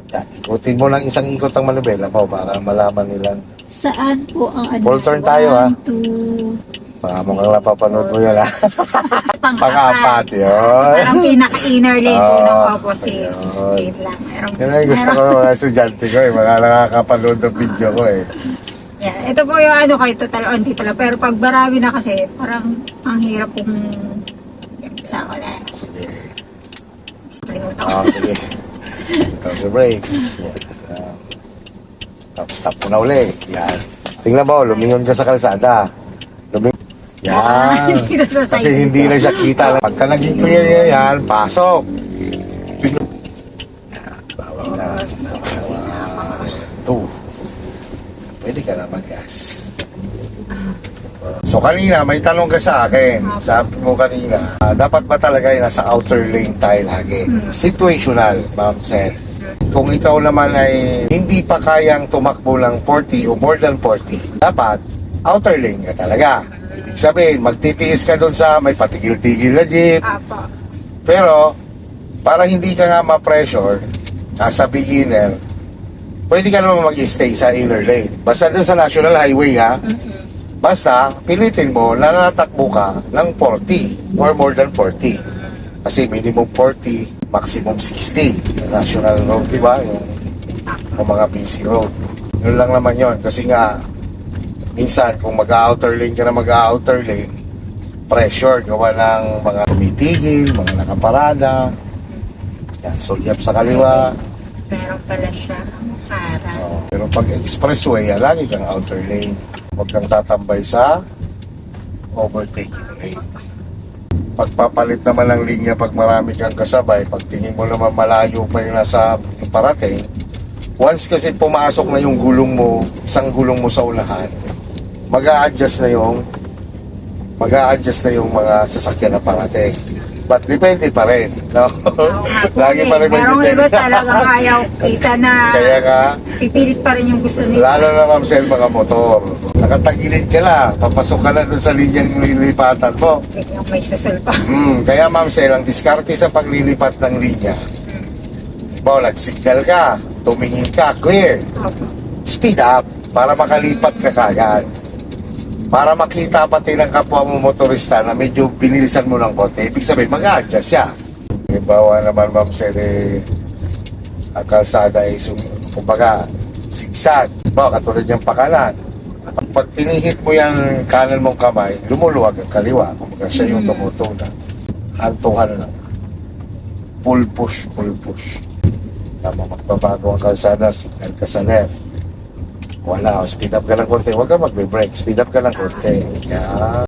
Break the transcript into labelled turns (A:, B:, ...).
A: Yan, ikutin mo lang isang ikot ang manibela mo para malaman nilang.
B: Saan po ang ano?
A: Full turn tayo, ha?
B: 1, 2...
A: Baka mukhang napapanood mo yan, ha?
B: Pang-apat.
A: Pang-apat, yun.
B: Parang pinaka-inner lane po ng opposite.
A: ayun.
B: Wait lang.
A: Yan ay gusto ko mga estudyante ko eh. Mga nakakapanood ng video ko eh.
B: Yeah, ito po yung ano kay total onti pala. Pero pag marami na kasi, parang ang hirap kung sa ako na.
A: Sige.
B: Kalimutan ko.
A: Sige. Tapos sa break. Yan. Tapos stop mo na uli. Yan. Tingnan mo, lumingon ka sa kalsada. Yan.
B: Dito sa side.
A: Kasi hindi na siya kita. Pagka naging clear niya yan, pasok. Bawal na. Two. Pwede ka na mag-gas. So kanina, may tanong ka sa akin. Sabi mo kanina, dapat ba talaga yung nasa outer lane tayo lagi? Situational, Ma'am Sel. Kung ikaw naman ay hindi pa kayang tumakbo ng 40 o more than 40, dapat outer lane ka talaga. Ibig sabihin, magtitiis ka dun sa may patigil-tigil na jeep.
B: Apo.
A: Pero, para hindi ka nga ma-pressure, sa beginner, pwede ka naman mag-stay sa inner lane. Basta dun sa National Highway, ha? Basta, pilitin mo na natakbo ka ng 40 or more than 40. Kasi minimum 40, maximum 60. National road, di ba? Yung mga busy road. Yun lang naman yun. Kasi nga, minsan, kung mag-outer lane ka na mag-outer lane, pressure, gawa ng mga tumitigil, mga nakaparada, yan, sulyap sa kaliwa.
B: Meron pala siya para.
A: Pero pag expressway, lagi kang outer lane. Huwag kang tatambay sa overtaking lane. Pagpapalit naman ng linya pag marami kang kasabay, pag tingin mo naman malayo pa yung nasa yung parating, once kasi pumasok na yung gulong mo, isang gulong mo sa unahan, mag-a-adjust na yung mga sasakyan na parating. But depende pa rin, no? Lagi pa rin may
B: merong
A: depende.
B: iba talagang ayaw kita na
A: Kaya nga,
B: pipilit pa rin yung gusto nila.
A: lalo na Ma'am Sel, mga motor. Nakatagilid ka na, papasok ka na dun sa linyang nililipatan mo.
B: Biglang may susul pa.
A: Kaya Ma'am Sel, ang diskarte sa paglilipat ng linya, nag-signal ka, tumingin ka, clear.
B: Opo.
A: Speed up para makalipat ka kagad. Para makita pati ng kapwa mo motorista na medyo binilisan mo ng konti, ibig sabihin mag-a-adjust siya. Halimbawa naman Ma'am Sel, ang kalsada ay kumbaga sigsag. Katulad niyang pakanan. Pag pinihit mo yung kanan mong kamay, lumuluwag ang kaliwa. Kumbaga siya yung tumutuna. Hantuhan lang. Pull push, pull push. Tama, magbabago ang kalsada, signal ka sa left. Wala, speed up ka ng konti. Huwag ka magbe-brake, speed up ka ng konti. Yan.